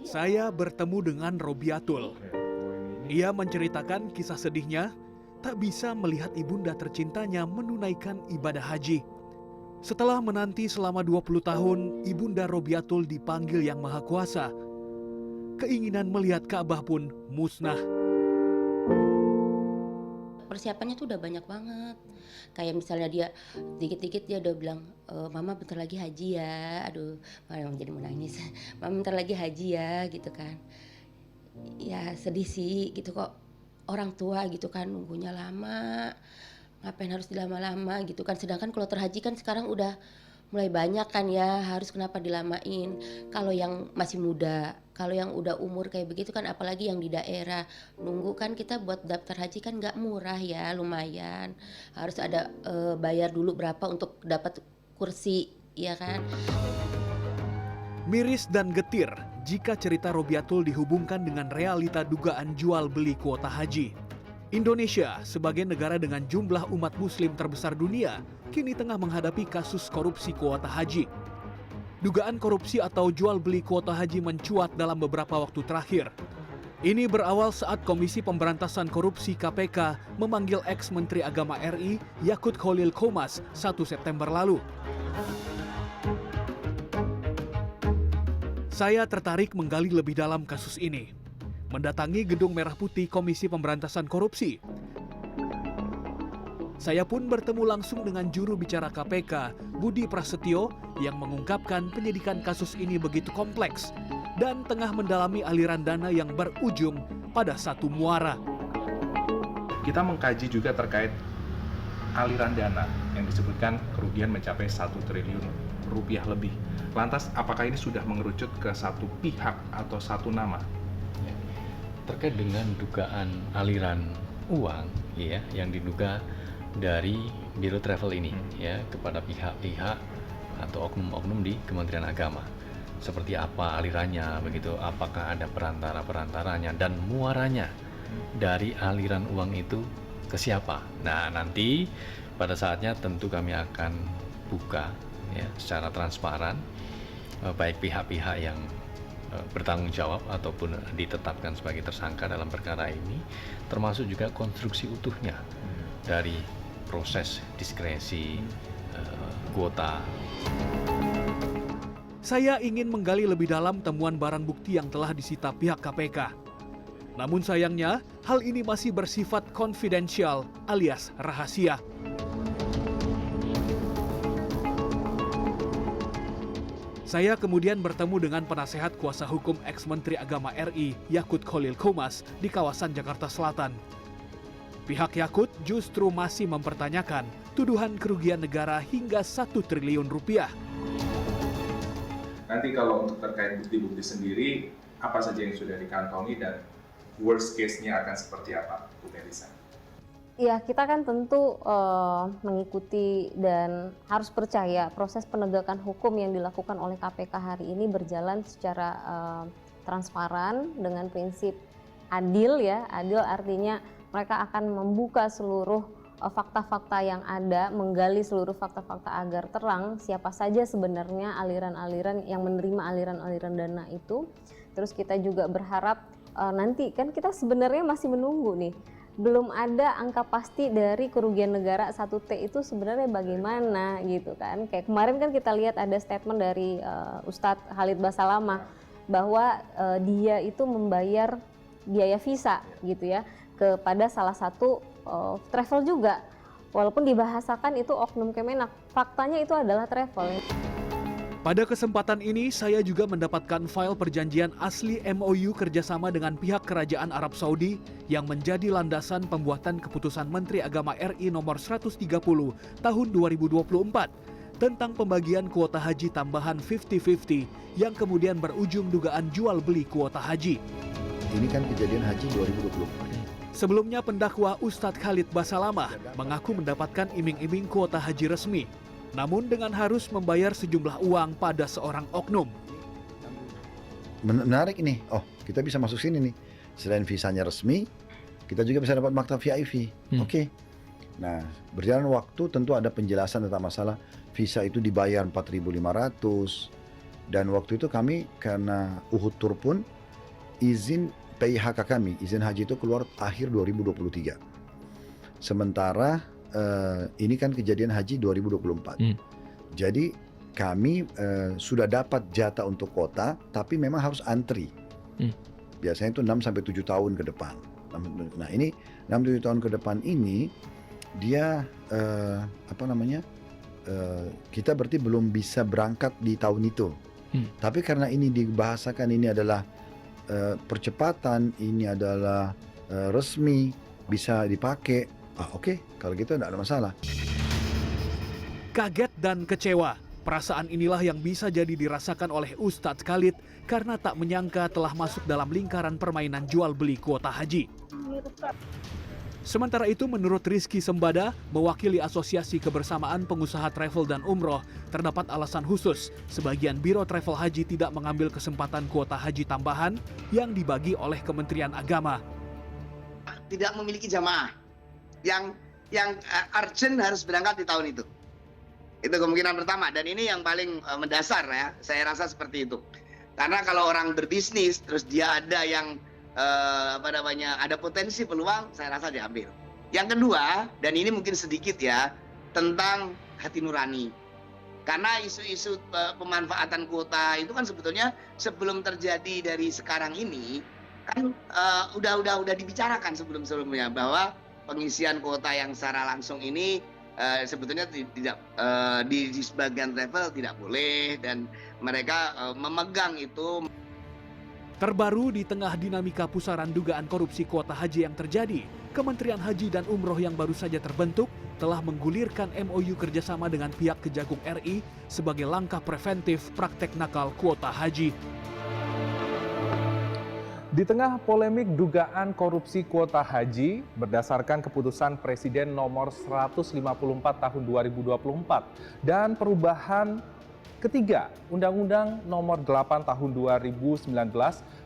Saya bertemu dengan Robiatul. Ia menceritakan kisah sedihnya tak bisa melihat ibunda tercintanya menunaikan ibadah haji. Setelah menanti selama 20 tahun, ibunda Robiatul dipanggil Yang Maha Kuasa. Keinginan melihat Ka'bah pun musnah. Persiapannya tuh udah banyak banget. Kayak misalnya dia dikit-dikit dia udah bilang, Mama bentar lagi haji ya. Aduh, malah jadi mau nangis. Mama bentar lagi haji ya, gitu kan. Ya sedih sih gitu kok. Orang tua gitu kan nunggunya lama. Ngapain harus dilama-lama gitu kan. Sedangkan kalau terhaji kan sekarang udah mulai banyak kan ya, harus kenapa dilamain. Kalau yang masih muda, kalau yang udah umur kayak begitu kan, apalagi yang di daerah, nunggu kan kita buat daftar haji kan nggak murah ya, lumayan. Harus ada bayar dulu berapa untuk dapat kursi, ya kan. Miris dan getir jika cerita Robiatul dihubungkan dengan realita dugaan jual beli kuota haji. Indonesia sebagai negara dengan jumlah umat muslim terbesar dunia kini tengah menghadapi kasus korupsi kuota haji. Dugaan korupsi atau jual beli kuota haji mencuat dalam beberapa waktu terakhir. Ini berawal saat Komisi Pemberantasan Korupsi KPK memanggil ex-Menteri Agama RI Yakut Khalil Qomas 1 September lalu. Saya tertarik menggali lebih dalam kasus ini. Mendatangi Gedung Merah Putih Komisi Pemberantasan Korupsi. Saya pun bertemu langsung dengan juru bicara KPK, Budi Prasetyo, yang mengungkapkan penyidikan kasus ini begitu kompleks dan tengah mendalami aliran dana yang berujung pada satu muara. Kita mengkaji juga terkait aliran dana yang disebutkan kerugian mencapai 1 triliun rupiah lebih. Lantas, apakah ini sudah mengerucut ke satu pihak atau satu nama? Terkait dengan dugaan aliran uang ya yang diduga dari Biro Travel ini ya kepada pihak-pihak atau oknum-oknum di Kementerian Agama. Seperti apa alirannya begitu, apakah ada perantara-perantaranya dan muaranya dari aliran uang itu ke siapa. Nah, nanti pada saatnya tentu kami akan buka ya secara transparan baik pihak-pihak yang bertanggung jawab ataupun ditetapkan sebagai tersangka dalam perkara ini, termasuk juga konstruksi utuhnya dari proses diskresi kuota. Saya ingin menggali lebih dalam temuan barang bukti yang telah disita pihak KPK. Namun sayangnya, hal ini masih bersifat konfidensial alias rahasia. Saya kemudian bertemu dengan penasehat kuasa hukum ex-Menteri Agama RI Yakut Khalil Qomas di kawasan Jakarta Selatan. Pihak Yakut justru masih mempertanyakan tuduhan kerugian negara hingga 1 triliun rupiah. Nanti kalau untuk terkait bukti-bukti sendiri, apa saja yang sudah dikantongi dan worst case-nya akan seperti apa, Bu Melisa? Ya, kita kan tentu mengikuti dan harus percaya proses penegakan hukum yang dilakukan oleh KPK hari ini berjalan secara transparan dengan prinsip adil ya. Adil artinya mereka akan membuka seluruh fakta-fakta yang ada, menggali seluruh fakta-fakta agar terang siapa saja sebenarnya aliran-aliran yang menerima aliran-aliran dana itu. Terus kita juga berharap nanti kan kita sebenarnya masih menunggu nih. Belum ada angka pasti dari kerugian negara 1T itu sebenarnya bagaimana gitu kan. Kayak kemarin kan kita lihat ada statement dari Ustadz Khalid Basalamah bahwa dia itu membayar biaya visa gitu ya kepada salah satu travel juga. Walaupun dibahasakan itu oknum Kemenak, faktanya itu adalah travel. Pada kesempatan ini, saya juga mendapatkan file perjanjian asli MOU kerjasama dengan pihak Kerajaan Arab Saudi yang menjadi landasan pembuatan keputusan Menteri Agama RI nomor 130 tahun 2024 tentang pembagian kuota haji tambahan 50-50 yang kemudian berujung dugaan jual beli kuota haji. Ini kan kejadian haji 2024. Sebelumnya pendakwa Ustadz Khalid Basalamah mengaku mendapatkan iming-iming kuota haji resmi, namun dengan harus membayar sejumlah uang pada seorang oknum. Menarik ini, kita bisa masuk sini nih. Selain visanya resmi, kita juga bisa dapat maktab VIP. Oke. Nah, berjalan waktu tentu ada penjelasan tentang masalah visa itu dibayar 4.500. Dan waktu itu kami karena Uhud Tour pun izin PIHK kami, izin haji itu keluar akhir 2023. Sementara ini kan kejadian haji 2024. Jadi kami sudah dapat jatah untuk kota, tapi memang harus antri. Biasanya itu 6-7 tahun ke depan. Nah ini 6-7 tahun ke depan ini dia kita berarti belum bisa berangkat di tahun itu. Tapi karena ini dibahasakan ini adalah percepatan, ini adalah resmi, bisa dipakai. Oke, kalau gitu tidak ada masalah. Kaget dan kecewa, perasaan inilah yang bisa jadi dirasakan oleh Ustadz Khalid karena tak menyangka telah masuk dalam lingkaran permainan jual beli kuota haji. Sementara itu menurut Rizky Sembada, mewakili Asosiasi Kebersamaan Pengusaha Travel dan Umroh, terdapat alasan khusus sebagian biro travel haji tidak mengambil kesempatan kuota haji tambahan yang dibagi oleh Kementerian Agama. Tidak memiliki jamaah yang urgent harus berangkat di tahun itu. Itu kemungkinan pertama, dan ini yang paling mendasar ya, saya rasa seperti itu. Karena kalau orang berbisnis terus dia ada yang ada potensi peluang, saya rasa diambil. Yang kedua, dan ini mungkin sedikit ya, tentang hati nurani. Karena isu-isu pemanfaatan kuota itu kan sebetulnya sebelum terjadi dari sekarang ini kan udah dibicarakan sebelumnya bahwa pengisian kuota yang secara langsung ini sebetulnya tidak di sebagian travel tidak boleh, dan mereka memegang itu. Terbaru di tengah dinamika pusaran dugaan korupsi kuota haji yang terjadi, Kementerian Haji dan Umroh yang baru saja terbentuk telah menggulirkan MOU kerjasama dengan pihak Kejagung RI sebagai langkah preventif praktek nakal kuota haji. Di tengah polemik dugaan korupsi kuota haji berdasarkan keputusan Presiden nomor 154 tahun 2024 dan perubahan ketiga Undang-Undang nomor 8 tahun 2019,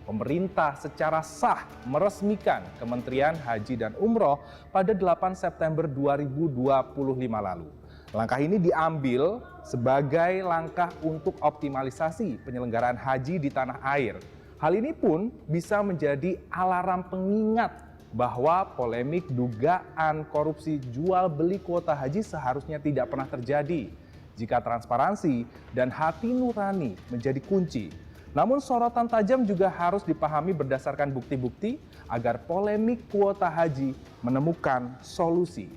pemerintah secara sah meresmikan Kementerian Haji dan Umroh pada 8 September 2025 lalu. Langkah ini diambil sebagai langkah untuk optimalisasi penyelenggaraan haji di tanah air. Hal ini pun bisa menjadi alarm pengingat bahwa polemik dugaan korupsi jual beli kuota haji seharusnya tidak pernah terjadi jika transparansi dan hati nurani menjadi kunci. Namun sorotan tajam juga harus dipahami berdasarkan bukti-bukti agar polemik kuota haji menemukan solusi.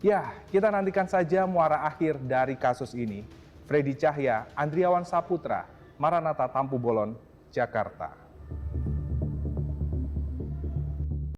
Ya, kita nantikan saja muara akhir dari kasus ini. Freddy Cahya, Andriawan Saputra, Maranatha Tampu Bolon, Jakarta.